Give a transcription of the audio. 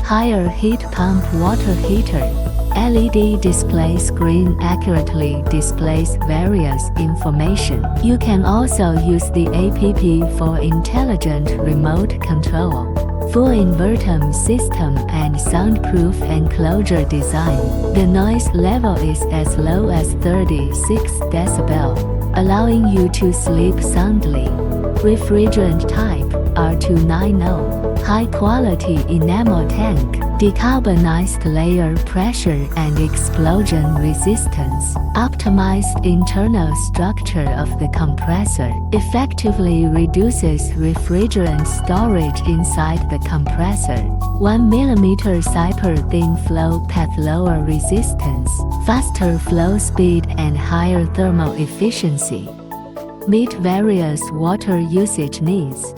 Higher heat pump water heater. LED display screen accurately displays various information. You can also use the app for intelligent remote control. Full inverter system and soundproof enclosure design. The noise level is as low as 36 decibels, allowing you to sleep soundly. Refrigerant type R290. High quality enamel tank. Decarbonized layer pressure and explosion resistance. Optimized internal structure of the compressor. Effectively reduces refrigerant storage inside the compressor. 1 mm zipper thin flow path, lower resistance, faster flow speed and higher thermal efficiency. Meet various water usage needs.